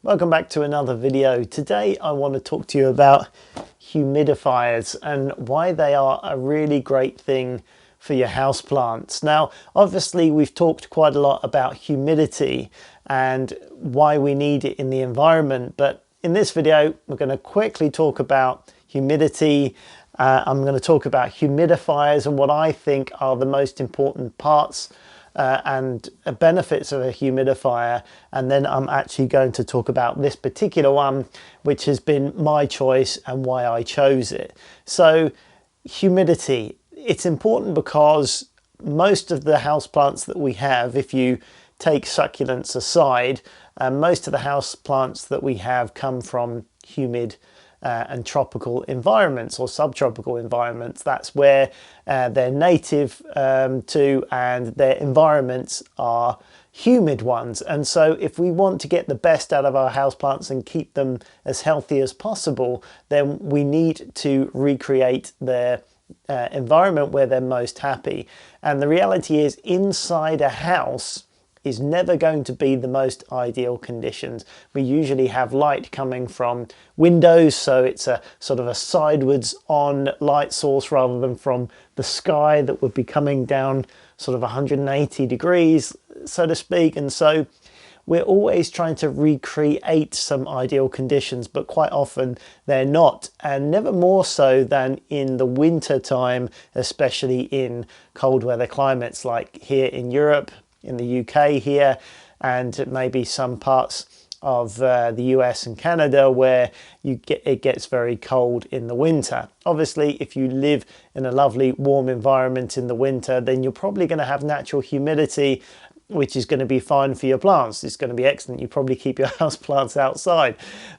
Welcome back to another video. Today I want to talk to you about humidifiers and why they are a really great thing for your houseplants. Now, obviously we've talked quite a lot about humidity and why we need it in the environment, but in this video we're going to quickly talk about humidity. I'm going to talk about humidifiers and what I think are the most important parts and benefits of a humidifier, and then I'm actually going to talk about this particular one, which has been my choice and why I chose it. So humidity, it's important because most of the houseplants that we have, if you take succulents aside, most of the houseplants that we have come from humid and tropical environments or subtropical environments. That's where they're native to, and their environments are humid ones. And so if we want to get the best out of our houseplants and keep them as healthy as possible, then we need to recreate their environment where they're most happy. And the reality is, inside a house is never going to be the most ideal conditions. We usually have light coming from windows, so it's a sort of a sidewards on light source rather than from the sky that would be coming down sort of 180 degrees, so to speak. And so we're always trying to recreate some ideal conditions, but quite often they're not, and never more so than in the winter time, especially in cold weather climates like here in Europe, in the UK here, and maybe some parts of the US and Canada where it gets very cold in the winter. Obviously, if you live in a lovely warm environment in the winter, then you're probably going to have natural humidity, which is going to be fine for your plants. It's going to be excellent. You probably keep your house plants outside.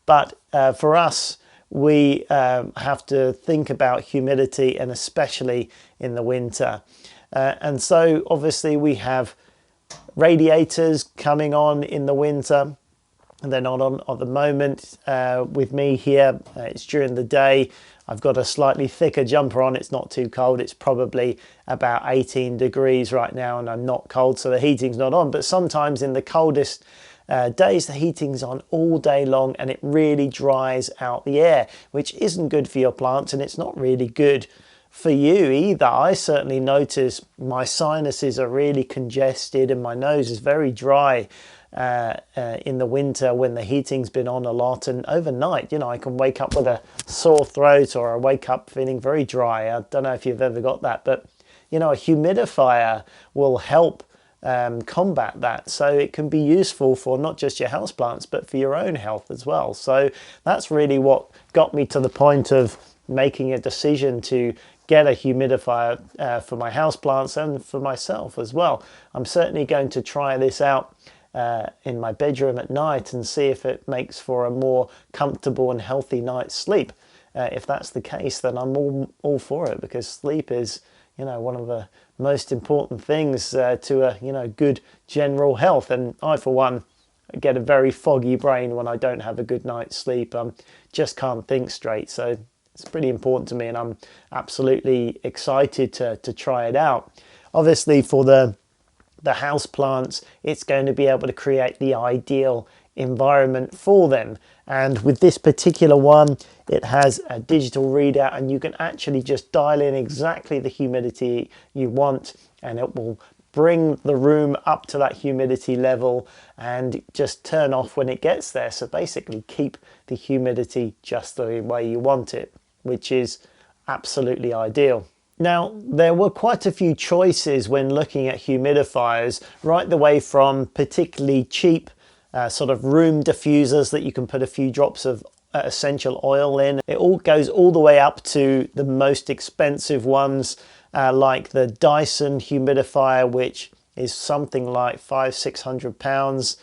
But for us, we have to think about humidity, and especially in the winter. And so obviously we have radiators coming on in the winter, and they're not on at the moment with me here. It's during the day. I've got a slightly thicker jumper on. It's not too cold. It's probably about 18 degrees right now, and I'm not cold, so the heating's not on. But sometimes in the coldest days, the heating's on all day long, and it really dries out the air, which isn't good for your plants, and it's not really good for you either. I certainly notice my sinuses are really congested and my nose is very dry in the winter when the heating's been on a lot, and overnight, you know, I can wake up with a sore throat, or I wake up feeling very dry. I don't know if you've ever got that, but you know, a humidifier will help combat that. So it can be useful for not just your houseplants, but for your own health as well. So that's really what got me to the point of making a decision to get a humidifier for my houseplants and for myself as well. I'm certainly going to try this out in my bedroom at night and see if it makes for a more comfortable and healthy night's sleep. If that's the case, then I'm all for it, because sleep is, you know, one of the most important things to a, you know, good general health. And I, for one, get a very foggy brain when I don't have a good night's sleep. Just can't think straight. So it's pretty important to me, and I'm absolutely excited to try it out. Obviously, for the house plants, it's going to be able to create the ideal environment for them. And with this particular one, it has a digital readout, and you can actually just dial in exactly the humidity you want, and it will bring the room up to that humidity level and just turn off when it gets there. So basically keep the humidity just the way you want it, which is absolutely ideal. Now, there were quite a few choices when looking at humidifiers, right the way from particularly cheap sort of room diffusers that you can put a few drops of essential oil in. It all goes all the way up to the most expensive ones, like the Dyson humidifier, which is something like £500–600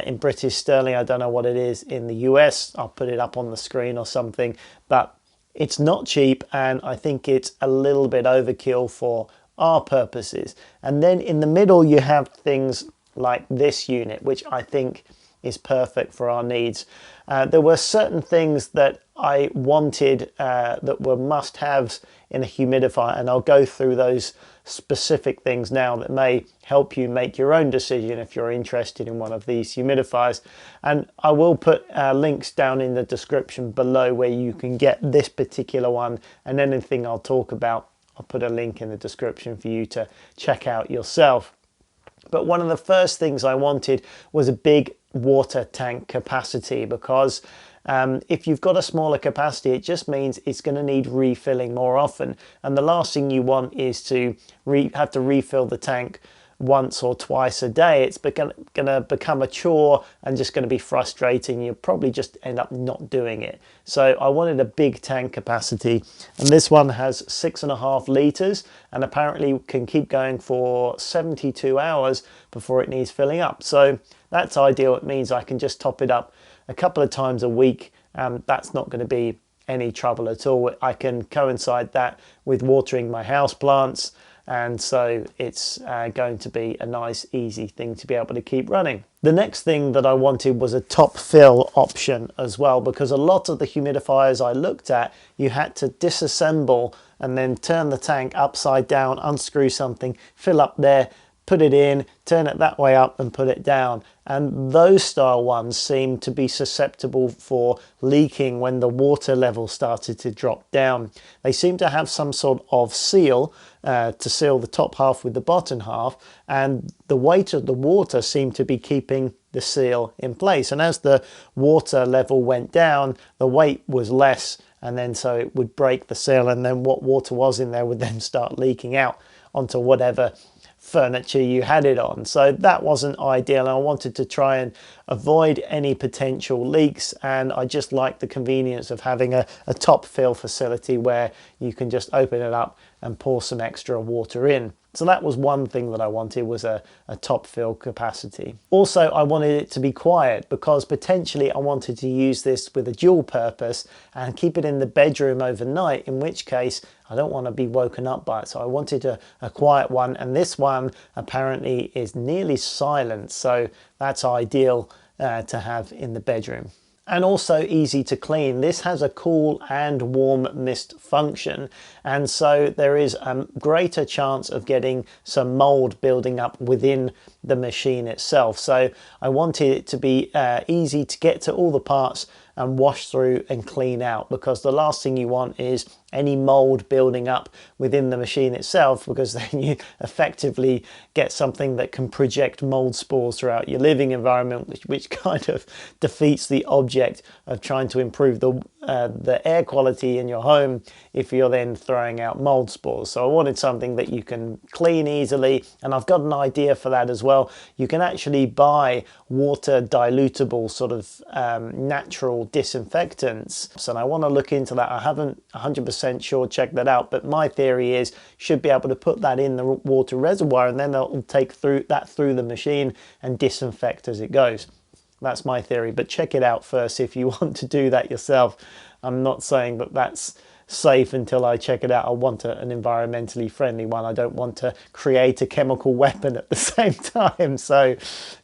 in British sterling. I don't know what it is in the US. I'll put it up on the screen or something, but it's not cheap, and I think it's a little bit overkill for our purposes. And then in the middle you have things like this unit, which I think is perfect for our needs. There were certain things that I wanted that were must-haves in a humidifier, and I'll go through those specific things now that may help you make your own decision if you're interested in one of these humidifiers. And I will put links down in the description below where you can get this particular one, and anything I'll talk about, I'll put a link in the description for you to check out yourself. But one of the first things I wanted was a big water tank capacity, because if you've got a smaller capacity, it just means it's going to need refilling more often. And the last thing you want is to have to refill the tank once or twice a day. It's going to become a chore and just going to be frustrating. You'll probably just end up not doing it. So I wanted a big tank capacity, and this one has 6.5 litres and apparently can keep going for 72 hours before it needs filling up. So that's ideal. It means I can just top it up a couple of times a week. That's not going to be any trouble at all. I can coincide that with watering my house plants, and so it's going to be a nice easy thing to be able to keep running. The next thing that I wanted was a top fill option as well, because a lot of the humidifiers I looked at, you had to disassemble and then turn the tank upside down, unscrew something, fill up there, put it in, turn it that way up and put it down. And those style ones seem to be susceptible for leaking when the water level started to drop down. They seem to have some sort of seal to seal the top half with the bottom half, and the weight of the water seemed to be keeping the seal in place. And as the water level went down, the weight was less, and then so it would break the seal, and then what water was in there would then start leaking out onto whatever furniture you had it on. So that wasn't ideal. I wanted to try and avoid any potential leaks, and I just like the convenience of having a top fill facility where you can just open it up and pour some extra water in. So that was one thing that I wanted, was a top fill capacity. Also, I wanted it to be quiet, because potentially I wanted to use this with a dual purpose and keep it in the bedroom overnight, in which case I don't want to be woken up by it. So I wanted a quiet one, and this one apparently is nearly silent, so that's ideal to have in the bedroom. And also easy to clean. This has a cool and warm mist function, and so there is a greater chance of getting some mold building up within the machine itself. So I wanted it to be easy to get to all the parts and wash through and clean out, because the last thing you want is any mold building up within the machine itself, because then you effectively get something that can project mold spores throughout your living environment, which kind of defeats the object of trying to improve the air quality in your home if you're then throwing out mold spores. So I wanted something that you can clean easily, and I've got an idea for that as well. You can actually buy water dilutable sort of natural disinfectants, so I want to look into that. I haven't 100% sure checked that out, but my theory is should be able to put that in the water reservoir, and then it'll take through the machine and disinfect as it goes. That's my theory, but check it out first if you want to do that yourself. I'm not saying that that's safe until I check it out. I want an environmentally friendly one. I don't want to create a chemical weapon at the same time. So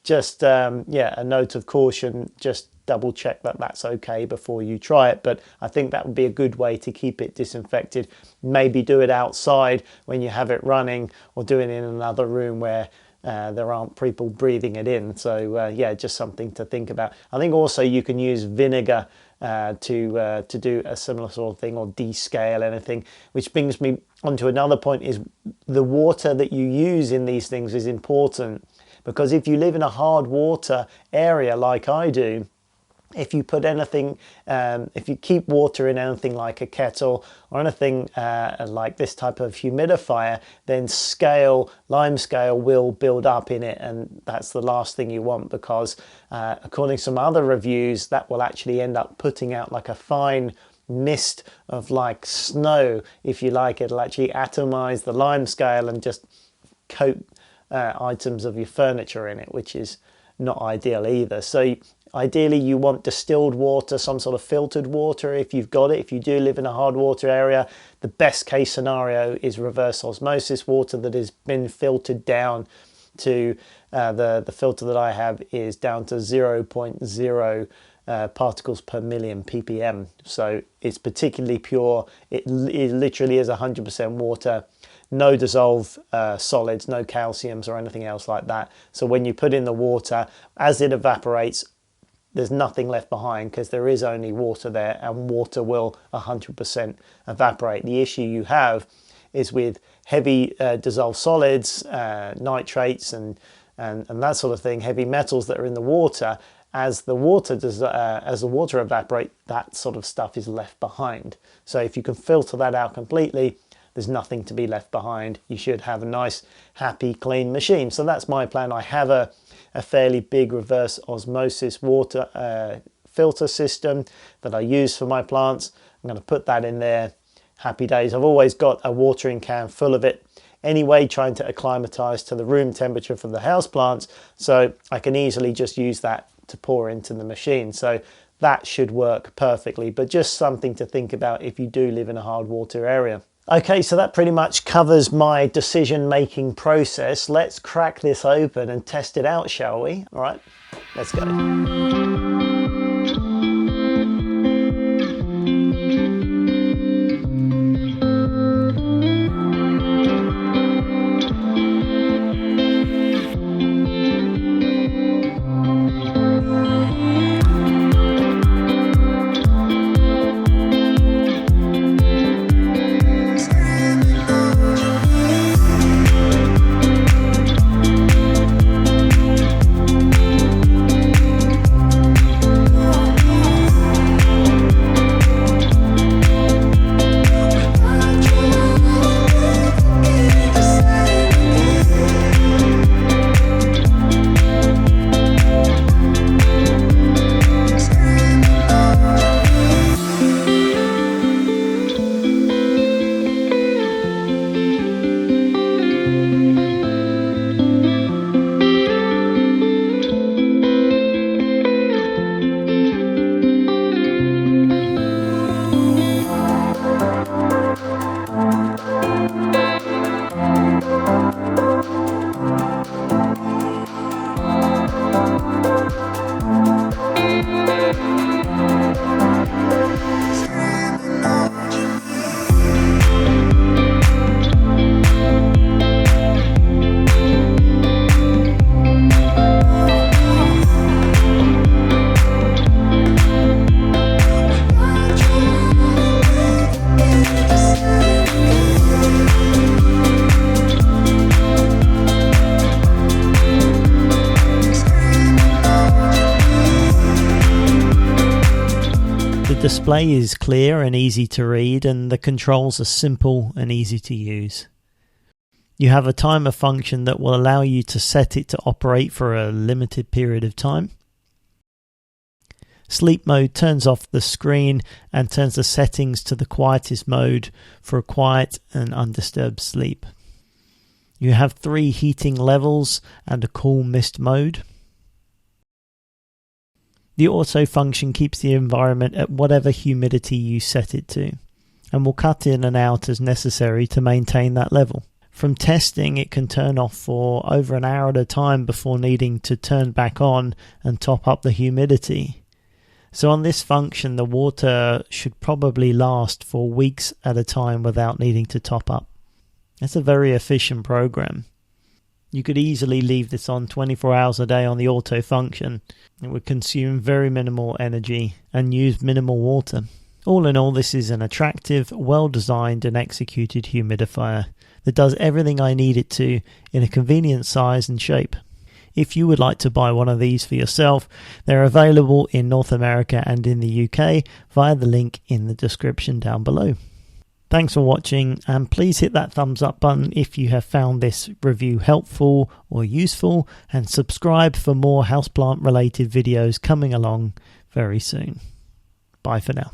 just yeah, a note of caution, just double check that that's okay before you try it. But I think that would be a good way to keep it disinfected. Maybe do it outside when you have it running, or do it in another room where there aren't people breathing it in. So yeah, just something to think about. I think also you can use vinegar to do a similar sort of thing, or descale anything, which brings me onto another point, is the water that you use in these things is important, because if you live in a hard water area like I do, if you put anything, if you keep water in anything like a kettle or anything like this type of humidifier, then lime scale will build up in it, and that's the last thing you want, because according to some other reviews, that will actually end up putting out like a fine mist of like snow, if you like. It'll actually atomize the lime scale and just coat items of your furniture in it, which is not ideal either. So ideally you want distilled water, some sort of filtered water if you've got it. If you do live in a hard water area, the best case scenario is reverse osmosis water that has been filtered down to The filter that I have is down to 0.0 particles per million ppm, so it's particularly pure. It literally is 100% water, no dissolved solids, no calciums or anything else like that. So when you put in the water, as it evaporates, there's nothing left behind because there is only water there, and water will 100% evaporate. The issue you have is with heavy dissolved solids, nitrates and that sort of thing, heavy metals that are in the water. As the water evaporates, that sort of stuff is left behind. So if you can filter that out completely, there's nothing to be left behind. You should have a nice, happy, clean machine. So that's my plan. I have a fairly big reverse osmosis water filter system that I use for my plants. I'm going to put that in there. Happy days. I've always got a watering can full of it anyway, trying to acclimatize to the room temperature for the houseplants, so I can easily just use that to pour into the machine. So that should work perfectly, but just something to think about if you do live in a hard water area. Okay, so that pretty much covers my decision-making process. Let's crack this open and test it out, shall we? All right, let's go. The display is clear and easy to read, and the controls are simple and easy to use. You have a timer function that will allow you to set it to operate for a limited period of time. Sleep mode turns off the screen and turns the settings to the quietest mode for a quiet and undisturbed sleep. You have 3 heating levels and a cool mist mode. The auto function keeps the environment at whatever humidity you set it to, and will cut in and out as necessary to maintain that level. From testing, it can turn off for over an hour at a time before needing to turn back on and top up the humidity. So on this function, the water should probably last for weeks at a time without needing to top up. That's a very efficient program. You could easily leave this on 24 hours a day on the auto function. It would consume very minimal energy and use minimal water. All in all, this is an attractive, well-designed and executed humidifier that does everything I need it to in a convenient size and shape. If you would like to buy one of these for yourself, they're available in North America and in the UK via the link in the description down below. Thanks for watching, and please hit that thumbs up button if you have found this review helpful or useful, and subscribe for more houseplant related videos coming along very soon. Bye for now.